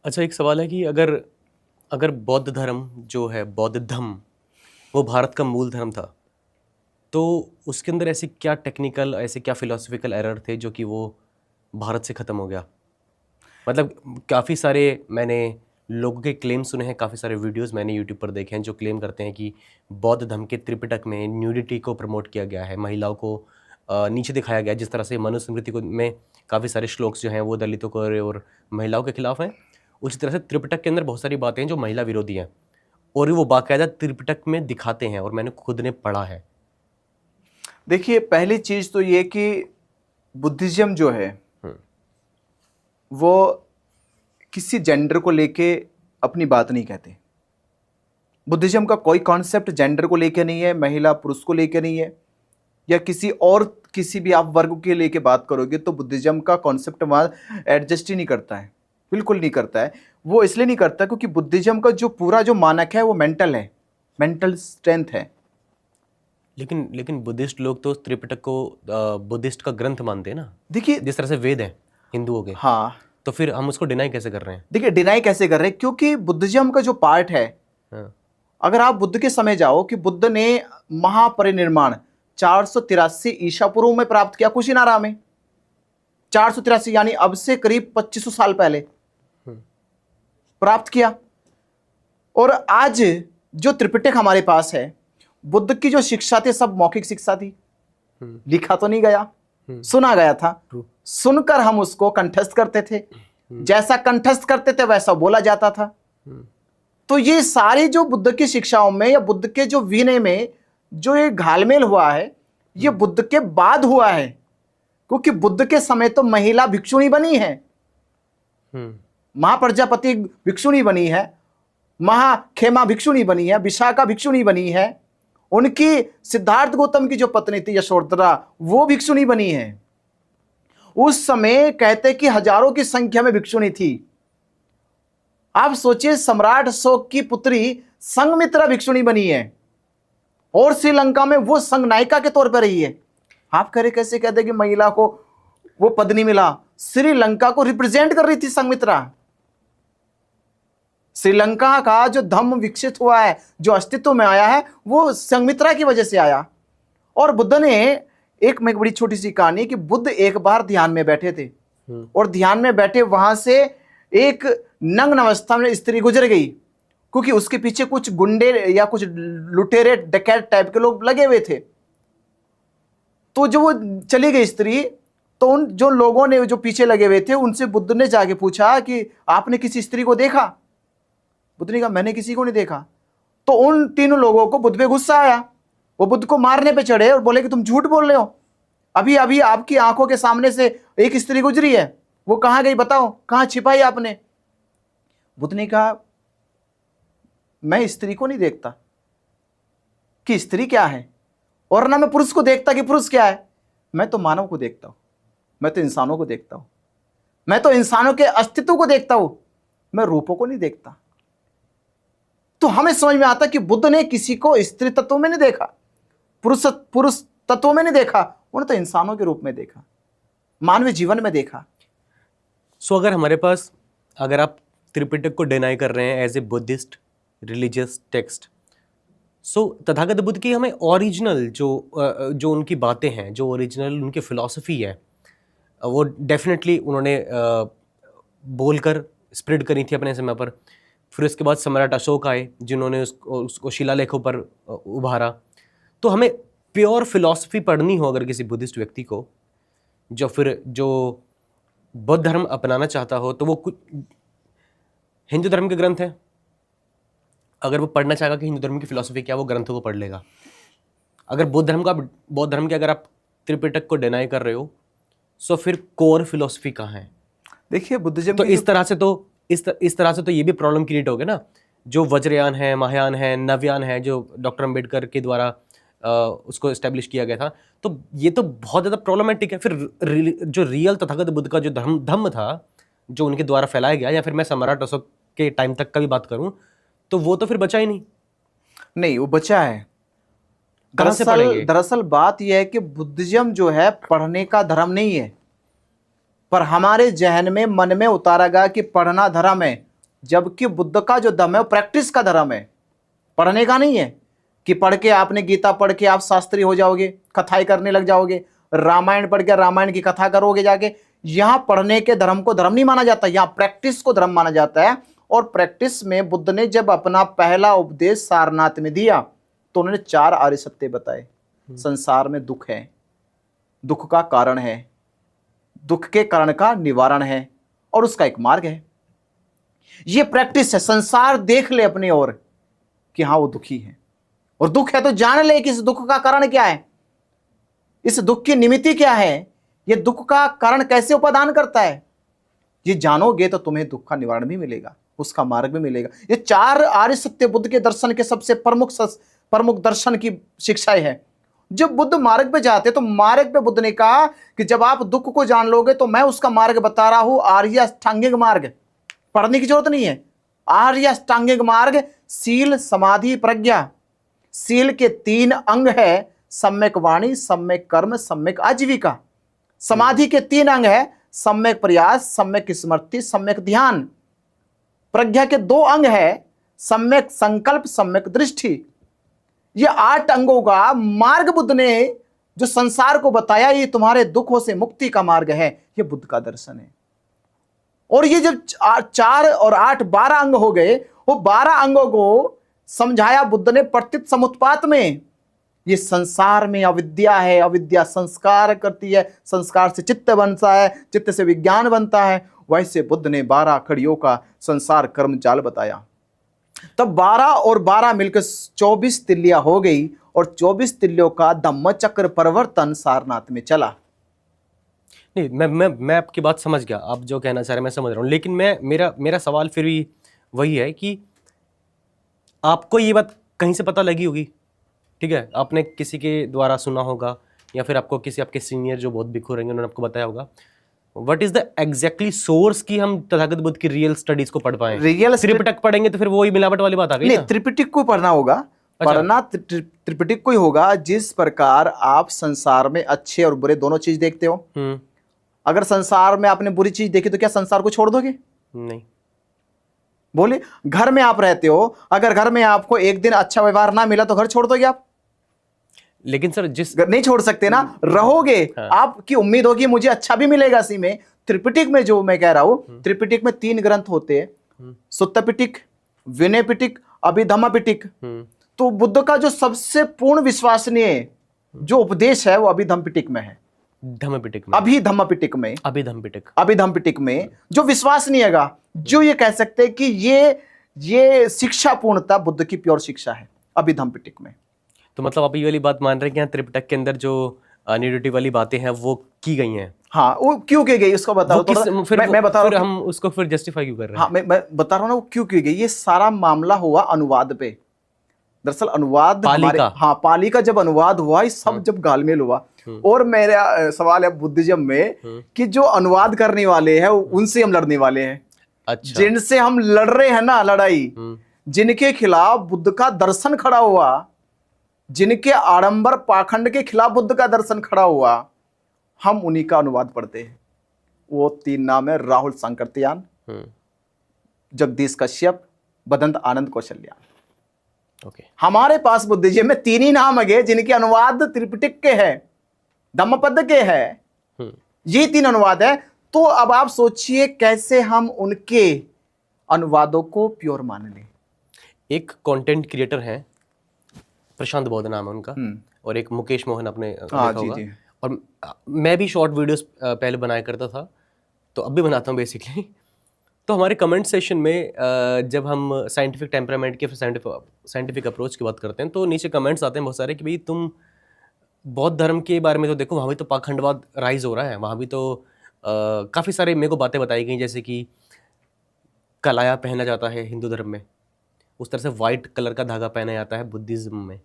अच्छा, एक सवाल है कि अगर अगर बौद्ध धर्म जो है, बौद्ध धम्म, वो भारत का मूल धर्म था, तो उसके अंदर ऐसी क्या टेक्निकल, ऐसे क्या फिलोसफिकल एरर थे जो कि वो भारत से ख़त्म हो गया? मतलब काफ़ी सारे मैंने लोगों के क्लेम सुने हैं, काफ़ी सारे वीडियोस मैंने यूट्यूब पर देखे हैं जो क्लेम करते हैं कि बौद्ध धर्म के त्रिपिटक में न्यूडिटी को प्रमोट किया गया है, महिलाओं को नीचे दिखाया गया है। जिस तरह से मनुस्मृति को में काफ़ी सारे श्लोक्स जो हैं वो दलितों को और महिलाओं के खिलाफ हैं, उसी तरह से त्रिपिटक के अंदर बहुत सारी बातें हैं जो महिला विरोधी हैं और वो बाकायदा त्रिपिटक में दिखाते हैं और मैंने खुद ने पढ़ा है। देखिए, पहली चीज तो ये कि बुद्धिज्म जो है वो किसी जेंडर को लेके अपनी बात नहीं कहते। बुद्धिज्म का कोई कॉन्सेप्ट जेंडर को लेके नहीं है, महिला पुरुष को लेके नहीं है, या किसी भी आप वर्ग के लेके बात करोगे तो बुद्धिज्म का कॉन्सेप्ट वहाँ एडजस्ट ही नहीं करता है, बिल्कुल नहीं करता है। वो इसलिए नहीं करता क्योंकि बुद्धिज्म का जो पूरा जो मानक है वो मेंटल है, मेंटल स्ट्रेंथ है। लेकिन बुद्धिस्ट लोग तो त्रिपिटक को बुद्धिस्ट का ग्रंथ मानते हैं ना। देखिए, जिस तरह से वेद है हिंदुओं के, हाँ, तो फिर हम उसको डिनाई कैसे कर रहे हैं? देखिए डिनाई कैसे कर रहे हैं, क्योंकि बुद्धिज्म का जो पार्ट है, हाँ। अगर आप बुद्ध के समय जाओ कि बुद्ध ने महापरिनिर्वाण 483 ईसा पूर्व में प्राप्त किया कुशीनारा में। 483 यानी अब से करीब 2500 साल पहले प्राप्त किया। और आज जो त्रिपिटक हमारे पास है, बुद्ध की जो शिक्षा थी सब मौखिक शिक्षा थी, लिखा तो नहीं गया, सुना गया था। सुनकर हम उसको कंठस्थ करते थे, जैसा कंठस्थ करते थे वैसा बोला जाता था। तो ये सारी जो बुद्ध की शिक्षाओं में या बुद्ध के जो विनय में जो ये घालमेल हुआ है, ये बुद्ध के बाद हुआ है। क्योंकि बुद्ध के समय तो महिला भिक्षुणी बनी है, महाप्रजापति भिक्षुणी बनी है, महाखेमा भिक्षुणी बनी है, विशाखा भिक्षुणी बनी है, उनकी सिद्धार्थ गौतम की जो पत्नी थी यशोधरा वो भिक्षुणी बनी है। उस समय कहते कि हजारों की संख्या में भिक्षुणी थी। आप सोचिए, सम्राट अशोक की पुत्री संघमित्रा भिक्षुणी बनी है और श्रीलंका में वो संघ नायिका के तौर पर रही है। आप कह रहे कैसे कहते कि महिला को वो पद नहीं मिला? श्रीलंका को रिप्रेजेंट कर रही थी संघमित्रा। श्रीलंका का जो धम्म विकसित हुआ है, जो अस्तित्व में आया है, वो संघमित्रा की वजह से आया। और बुद्ध ने एक बड़ी छोटी सी कहानी कि बुद्ध एक बार ध्यान में बैठे थे और ध्यान में बैठे वहां से एक नग्न अवस्था में स्त्री गुजर गई, क्योंकि उसके पीछे कुछ गुंडे या कुछ लुटेरे डकैत टाइप के लोग लगे हुए थे। तो जो वो चली गई स्त्री, तो उन जो लोगों ने जो पीछे लगे हुए थे उनसे बुद्ध ने जाके पूछा कि आपने किसी स्त्री को देखा? बुद्ध ने कहा मैंने किसी को नहीं देखा। तो उन तीनों लोगों को बुद्ध पे गुस्सा आया, वो बुद्ध को मारने पे चढ़े और बोले कि तुम झूठ बोल रहे हो, अभी अभी आपकी आंखों के सामने से एक स्त्री गुजरी है, वो कहां गई बताओ, कहां छिपाई आपने? बुद्ध ने कहा मैं स्त्री को नहीं देखता कि स्त्री क्या है, और ना मैं पुरुष को देखता कि पुरुष क्या है। मैं तो मानव को देखता हूं, मैं तो इंसानों को देखता हूं, मैं तो इंसानों के अस्तित्व को देखता हूं, मैं रूपों को नहीं देखता। तो हमें समझ में आता कि बुद्ध ने किसी को स्त्री तत्व में नहीं देखा, पुरुष तत्व में नहीं देखा, उन्होंने तो इंसानों के रूप में देखा, मानवीय जीवन में देखा। सो अगर आप त्रिपिटक को डिनाई कर रहे हैं as a Buddhist religious text, so Tathagata Buddha की हमें ओरिजिनल जो उनकी बातें हैं, जो ओरिजिनल उनकी फिलॉसफी है, वो डेफिनेटली उन्होंने बोलकर स्प्रेड करी थी अपने समय पर। फिर उसके बाद सम्राट अशोक आए जिन्होंने उसको शिलालेखों पर उभारा। तो हमें प्योर फिलॉसफी पढ़नी हो अगर किसी बुद्धिस्ट व्यक्ति को, जो बौद्ध धर्म अपनाना चाहता हो, तो वो कुछ हिंदू धर्म के ग्रंथ हैं। अगर वो पढ़ना चाहेगा कि हिंदू धर्म की फिलॉसफी क्या, वो ग्रंथों को पढ़ लेगा। अगर बौद्ध धर्म के अगर आप त्रिपिटक को डिनाई कर रहे हो, सो फिर कोर फिलॉसफी कहाँ है? देखिए, बुद्धिज्म तो इस तरह से तो ये भी प्रॉब्लम क्रिएट हो गया ना। जो वज्रयान है, महायान है, नवयान है, जो डॉक्टर अंबेडकर के द्वारा उसको एस्टेब्लिश किया गया था, तो ये तो बहुत ज़्यादा प्रॉब्लमेटिक है। फिर जो रियल तथागत बुद्ध का जो धम्म था, जो उनके द्वारा फैलाया गया, या फिर मैं सम्राट अशोक के टाइम तक का भी बात करूं, तो वो तो फिर बचा ही नहीं। वो बचा है। दरअसल बात यह है कि बुद्धिज्म जो है पढ़ने का धर्म नहीं है, पर हमारे जहन में मन में उतारा गया कि पढ़ना धर्म है, जबकि बुद्ध का जो धर्म है वो प्रैक्टिस का धर्म है, पढ़ने का नहीं है कि पढ़ के आपने गीता पढ़ के आप शास्त्री हो जाओगे, कथाई करने लग जाओगे, रामायण पढ़ के रामायण की कथा करोगे जाके। यहां पढ़ने के धर्म को धर्म नहीं माना जाता, यहां प्रैक्टिस को धर्म माना जाता है। और प्रैक्टिस में बुद्ध ने जब अपना पहला उपदेश सारनाथ में दिया तो उन्होंने 4 आर्य सत्य बताए। संसार में दुख है, दुख का कारण है, दुख के कारण का निवारण है और उसका एक मार्ग है। यह प्रैक्टिस है। संसार देख ले अपनी ओर कि हां वो दुखी है, और दुख है तो जान ले कि इस दुख का कारण क्या है, इस दुख की निमित्ति क्या है, यह दुख का कारण कैसे उपादान करता है। ये जानोगे तो तुम्हें दुख का निवारण भी मिलेगा, उसका मार्ग भी मिलेगा। ये 4 आर्य सत्य बुद्ध के दर्शन के सबसे प्रमुख दर्शन की शिक्षाएं है। जब बुद्ध मार्ग पे जाते तो मार्ग पे बुद्ध ने कहा कि जब आप दुख को जान लोगे तो मैं उसका मार्ग बता रहा हूं, आर्य अष्टांगिक मार्ग। पढ़ने की जरूरत नहीं है। आर्य अष्टांगिक मार्ग सील, समाधि, प्रज्ञा। सील के 3 अंग है, सम्यक वाणी, सम्यक कर्म, सम्यक आजीविका। समाधि के 3 अंग है, सम्यक प्रयास, सम्यक स्मृति, सम्यक ध्यान। प्रज्ञा के 2 अंग है, सम्यक संकल्प, सम्यक दृष्टि। ये 8 अंगों का मार्ग बुद्ध ने जो संसार को बताया, ये तुम्हारे दुखों से मुक्ति का मार्ग है, ये बुद्ध का दर्शन है। और ये जब 4 और 8 12 अंग हो गए, वो 12 अंगों को समझाया बुद्ध ने प्रतीत समुत्पात में। ये संसार में अविद्या है, अविद्या संस्कार करती है, संस्कार से चित्त बनता है, चित्त से विज्ञान बनता है। वैसे बुद्ध ने 12 कड़ियों का संसार कर्म जाल बताया। तब 12 और 12 मिलकर 24 तिल्लियां हो गई, और 24 तिल्लियों का धम्म चक्र परिवर्तन सारनाथ में चला। नहीं, मैं आपकी बात समझ गया, आप जो कहना चाह रहे हैं मैं समझ रहा हूँ, लेकिन मेरा सवाल फिर भी वही है कि आपको ये बात कहीं से पता लगी होगी, ठीक है, आपने किसी के द्वारा सुना होगा, या फिर आपको किसी आपके सीनियर जो बहुत भिखु रहेंगे उन्होंने आपको बताया होगा। What is the exactly source की हम तथागत बुद्ध की रियल स्टडीज को पढ़ पाए? रियल त्रिपिटक पढ़ेंगे तो फिर वही मिलावट वाली बात आ गई नहीं, ना? त्रिपिटक को पढ़ना होगा। पढ़ना त्रिपिटक को ही होगा। जिस प्रकार आप संसार में अच्छे और बुरे दोनों चीज देखते हो, अगर संसार में आपने बुरी चीज देखी तो क्या संसार को छोड़ दोगे? नहीं। बोले, घर में आप रहते हो, अगर घर में आपको एक दिन अच्छा व्यवहार ना मिला तो घर छोड़ दोगे आप? लेकिन सर नहीं छोड़ सकते ना, रहोगे। हाँ। आपकी उम्मीद होगी मुझे अच्छा भी मिलेगा इसी में। त्रिपिटक में जो मैं कह रहा हूं, त्रिपिटक में 3 ग्रंथ होते हैं, सुत्त पिटक, विनय पिटक, अभिधम्म पिटक। तो बुद्ध का जो सबसे पूर्ण विश्वसनीय जो उपदेश है वो अभिधम्म पिटक में है। धम्म पिटक में, अभिधम्म पिटक में, अभिधम्म पिटक में जो विश्वसनीय है, जो ये कह सकते हैं कि ये शिक्षा पूर्णता बुद्ध की प्योर शिक्षा है अभिधम्म पिटक में। तो मतलब आप ये वाली बात मान रहे हैं कि यहाँ त्रिपिटक के अंदर जो न्यूडिटी वाली बातें हैं वो की गई हैं? हाँ, वो क्यों की गई उसको बता रहा हूँ। मैं बता रहा हूँ, हम उसको फिर जस्टिफाई क्यों कर रहे हैं? हाँ, मैं बता रहा हूँ ना वो क्यों की गई। ये सारा मामला हुआ अनुवाद पे। दरअसल अनुवाद हमारे, हाँ, पाली का जब अनुवाद हुआ, ये सब जब गालमेल हुआ। और मेरा सवाल है बुद्धिज्म में कि जो अनुवाद करने वाले हैं उनसे हम लड़ने वाले हैं। अच्छा। जिनसे हम लड़ रहे हैं ना लड़ाई, जिनके खिलाफ बुद्ध का दर्शन खड़ा हुआ, जिनके आडंबर पाखंड के खिलाफ बुद्ध का दर्शन खड़ा हुआ, हम उन्हीं का अनुवाद पढ़ते हैं। वो 3 नाम है, राहुल सांकृत्यायन, जगदीश कश्यप, बदंत आनंद कौशल्या। हमारे पास बुद्धिज्म में 3 ही नाम है जिनके अनुवाद त्रिपिटक के हैं, धम्मपद के हैं। ये 3 अनुवाद है। तो अब आप सोचिए कैसे हम उनके अनुवादों को प्योर मान लें। एक कंटेंट क्रिएटर है, प्रशांत बौद्ध नाम है उनका, और एक मुकेश मोहन आपने देखा होगा। और मैं भी शॉर्ट वीडियोस पहले बनाया करता था, तो अब भी बनाता हूँ बेसिकली। तो हमारे कमेंट सेशन में जब हम साइंटिफिक टेम्परामेंट के साइंटिफिक अप्रोच की बात करते हैं, तो नीचे कमेंट्स आते हैं बहुत सारे कि भाई तुम बौद्ध धर्म के बारे में तो देखो, वहाँ भी तो पाखंडवाद राइज हो रहा है, वहाँ भी तो काफ़ी सारे मेरे को बातें बताई गई, जैसे कि कलाया पहना जाता है हिंदू धर्म में, उस तरह से वाइट कलर का धागा पहना जाता है बुद्धिज्म में।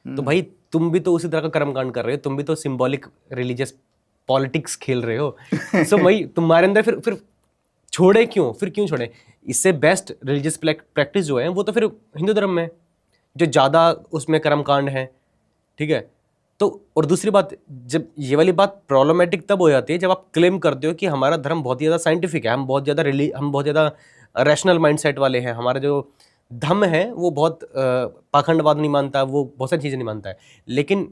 तो भाई तुम भी तो उसी तरह का कर्मकांड कर रहे हो, तुम भी तो सिंबॉलिक रिलीजियस पॉलिटिक्स खेल रहे हो। सो भाई तुम्हारे अंदर फिर छोड़े क्यों? फिर क्यों छोड़े? इससे बेस्ट रिलीजियस प्रैक्टिस जो है वो तो फिर हिंदू धर्म में, जो ज़्यादा उसमें कर्मकांड है, ठीक है। तो और दूसरी बात, जब ये वाली बात प्रॉब्लमेटिक तब हो जाती है जब आप क्लेम करते हो कि हमारा धर्म बहुत ज़्यादा साइंटिफिक है, हम बहुत ज़्यादा रैशनल माइंडसेट वाले हैं, हमारा जो धम्म है वो बहुत पाखंडवाद नहीं मानता, वो बहुत सारी चीज़ें नहीं मानता है। लेकिन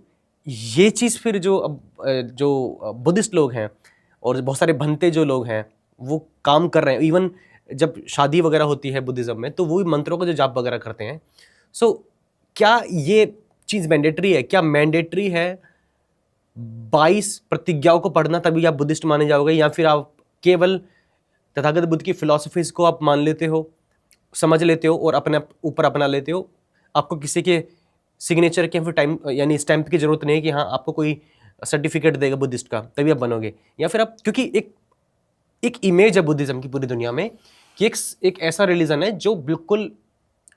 ये चीज़ फिर जो बुद्धिस्ट लोग हैं और बहुत सारे भंते जो लोग हैं वो काम कर रहे हैं। इवन जब शादी वगैरह होती है बुद्धिज़्म में तो वो भी मंत्रों का जो जाप वगैरह करते हैं। सो क्या ये चीज़ मैंडेटरी है? क्या मैंडेटरी है 22 प्रतिज्ञाओं को पढ़ना तभी आप बुद्धिस्ट माने जाओगे, या फिर आप केवल तथागत बुद्ध की फिलॉसफीज को आप मान लेते हो, समझ लेते हो और अपने ऊपर अपना लेते हो? आपको किसी के सिग्नेचर के फिर टाइम यानी स्टैंप की जरूरत नहीं है कि हाँ आपको कोई सर्टिफिकेट देगा बुद्धिस्ट का तभी आप बनोगे, या फिर आप, क्योंकि एक इमेज है बुद्धिज्म की पूरी दुनिया में कि एक ऐसा रिलीजन है जो बिल्कुल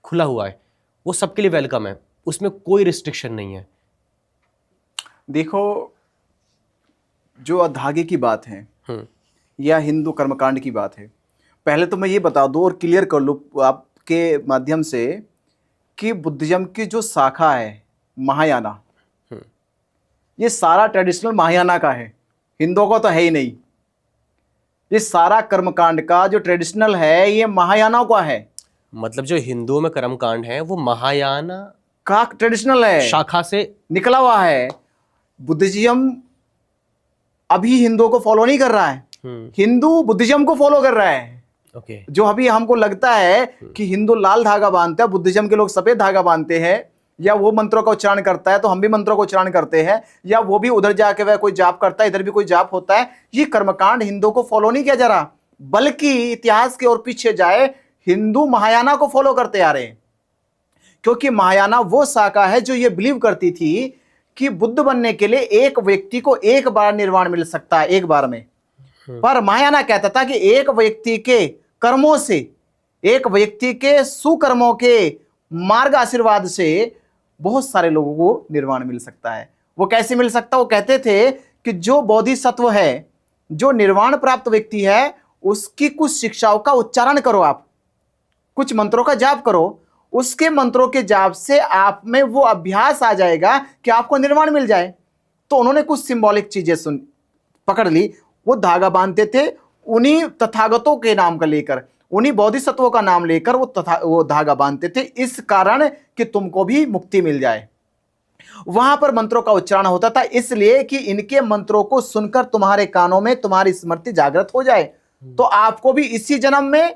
खुला हुआ है, वो सबके लिए वेलकम है, उसमें कोई रिस्ट्रिक्शन नहीं है। देखो, जो अधागे की बात है या हिंदू कर्मकांड की बात है, पहले तो मैं ये बता दूं और क्लियर कर लूं आपके माध्यम से कि बुद्धिज्म की जो शाखा है महायाना, ये सारा ट्रेडिशनल महायाना का है, हिंदुओं का तो है ही नहीं। ये सारा कर्मकांड का जो ट्रेडिशनल है ये महायाना का है। मतलब जो हिंदुओं में कर्मकांड है वो महायाना का ट्रेडिशनल है, शाखा से निकला हुआ है। बुद्धिज्म अभी हिंदुओं को फॉलो नहीं कर रहा है, हिंदू बुद्धिज्म को फॉलो कर रहा है। ओके। जो अभी हमको लगता है कि हिंदू लाल धागा बांधते हैं, बुद्धिज्म के लोग सफेद धागा बांधते हैं, या वो मंत्रों का उच्चारण करता है तो हम भी मंत्रों का उच्चारण करते हैं, या वो भी उधर जाके वह कोई जाप करता है इधर भी कोई जाप होता है, ये कर्मकांड हिंदुओं को फॉलो नहीं किया जा रहा, बल्कि इतिहास के और पीछे जाए हिंदू महायाना को फॉलो करते आ रहे हैं। क्योंकि महायाना वो शाखा है जो ये बिलीव करती थी कि बुद्ध बनने के लिए एक व्यक्ति को एक बार निर्वाण मिल सकता है, एक बार में। पर महायाना कहता था कि एक व्यक्ति के कर्मों से, एक व्यक्ति के सुकर्मों के मार्ग आशीर्वाद से बहुत सारे लोगों को निर्वाण मिल सकता है। वो कैसे मिल सकता है? वो कहते थे कि जो बोधिसत्व है, जो निर्वाण प्राप्त व्यक्ति है, उसकी कुछ शिक्षाओं का उच्चारण करो, आप कुछ मंत्रों का जाप करो, उसके मंत्रों के जाप से आप में वो अभ्यास आ जाएगा कि आपको निर्वाण मिल जाए। तो उन्होंने कुछ सिंबॉलिक चीजें पकड़ ली, वो धागा बांधते थे उन्हीं तथागतों के नाम का लेकर, उन्हीं बोधिसत्वों का नाम लेकर वो धागा बांधते थे, इस कारण कि तुमको भी मुक्ति मिल जाए। वहां पर मंत्रों का उच्चारण होता था इसलिए कि इनके मंत्रों को सुनकर तुम्हारे कानों में तुम्हारी स्मृति जागृत हो जाए, तो आपको भी इसी जन्म में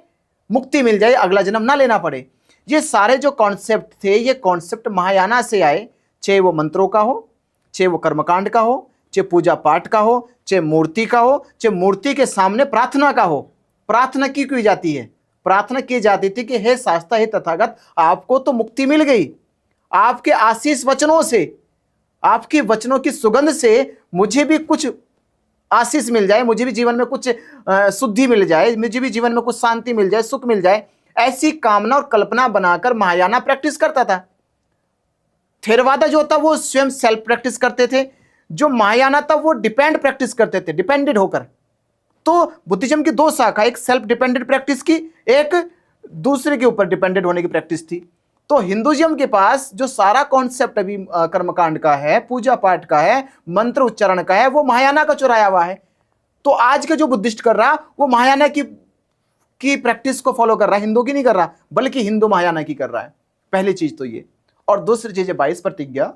मुक्ति मिल जाए, अगला जन्म ना लेना पड़े। ये सारे जो कॉन्सेप्ट थे, ये कॉन्सेप्ट महायाना से आए, चाहे वो मंत्रों का हो, चाहे वो कर्मकांड का हो, चाहे पूजा पाठ का हो, चाहे मूर्ति का हो, चाहे मूर्ति के सामने प्रार्थना का हो। प्रार्थना की की जाती है? प्रार्थना की जाती थी कि हे शास्ता, हे तथागत, आपको तो मुक्ति मिल गई, आपके आशीष वचनों से, आपके वचनों की सुगंध से मुझे भी कुछ आशीष मिल जाए, मुझे भी जीवन में कुछ शुद्धि मिल जाए, मुझे भी जीवन में कुछ शांति मिल जाए, सुख मिल जाए, ऐसी कामना और कल्पना बनाकर महायाना प्रैक्टिस करता था। थेरवादा जो था वो स्वयं सेल्फ प्रैक्टिस करते थे, जो महायाना था वो डिपेंड प्रैक्टिस करते थे, डिपेंडेंट होकर। तो बुद्धिज्म की दो शाखा, एक सेल्फ डिपेंडेंट प्रैक्टिस की, एक दूसरे के ऊपर डिपेंडेंट होने की प्रैक्टिस थी। तो हिंदुइज्म के पास जो सारा कॉन्सेप्ट अभी कर्मकांड का है, पूजा पाठ का है, मंत्र उच्चारण का है, वो महायाना का चुराया हुआ है। तो आज के जो बुद्धिस्ट कर रहा, वो महायाना की प्रैक्टिस को फॉलो कर रहा है, हिंदू की नहीं कर रहा, बल्कि हिंदू महायाना की कर रहा है। पहली चीज तो ये। और दूसरी चीज है 22 प्रतिज्ञा।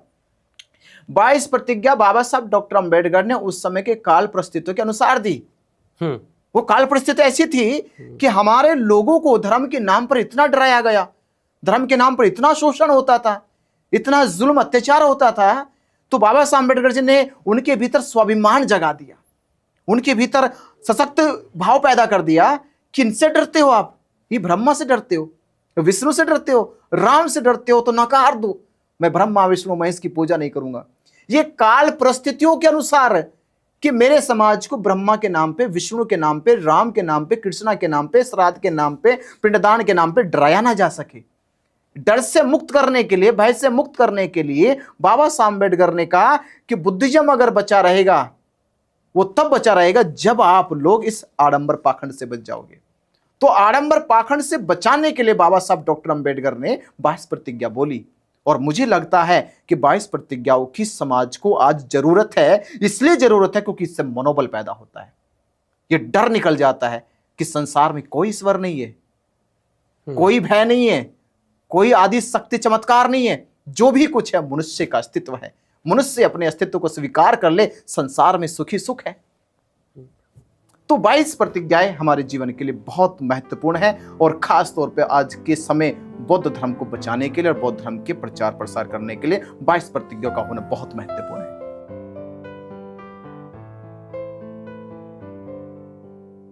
22 प्रतिज्ञा बाबा साहब डॉक्टर अंबेडकर ने उस समय के काल परिस्थितियों के अनुसार दी। वो काल परिस्थिति ऐसी थी कि हमारे लोगों को धर्म के नाम पर इतना डराया गया, धर्म के नाम पर इतना शोषण होता था, इतना जुल्म अत्याचार होता था। तो बाबा साहब अंबेडकर जी ने उनके भीतर स्वाभिमान जगा दिया, उनके भीतर सशक्त भाव पैदा कर दिया। किनसे डरते हो आप? ये ब्रह्मा से डरते हो, विष्णु से डरते हो, राम से डरते हो, तो नकार दो, मैं ब्रह्मा विष्णु महेश की पूजा नहीं करूंगा। ये काल परिस्थितियों के अनुसार कि मेरे समाज को ब्रह्मा के नाम पे, विष्णु के नाम पे, राम के नाम पे, कृष्णा के नाम पे, श्राद्ध के नाम पे, पिंडदान के नाम पे डराया ना जा सके। डर से मुक्त करने के लिए, भय से मुक्त करने के लिए बाबा साहब अम्बेडकर ने कहा कि बुद्धिज्म अगर बचा रहेगा, वो तब बचा रहेगा जब आप लोग इस आडंबर पाखंड से बच जाओगे। तो आडंबर पाखंड से बचाने के लिए बाबा साहब डॉक्टर अंबेडकर ने 22 प्रतिज्ञा बोली। और मुझे लगता है कि 22 प्रतिज्ञाओं की समाज को आज जरूरत है। इसलिए जरूरत है क्योंकि इससे मनोबल पैदा होता है, ये डर निकल जाता है कि संसार में कोई ईश्वर नहीं है, कोई भय नहीं है, कोई आदि शक्ति चमत्कार नहीं है, जो भी कुछ है मनुष्य का अस्तित्व है। मनुष्य अपने अस्तित्व को स्वीकार कर ले, संसार में सुखी सुख है। तो 22 प्रतिज्ञाएं हमारे जीवन के लिए बहुत महत्वपूर्ण है, और खास तौर पे आज के समय बौद्ध धर्म को बचाने के लिए और बौद्ध धर्म के प्रचार प्रसार करने के लिए 22 प्रतिज्ञाओं का होना बहुत महत्वपूर्ण है।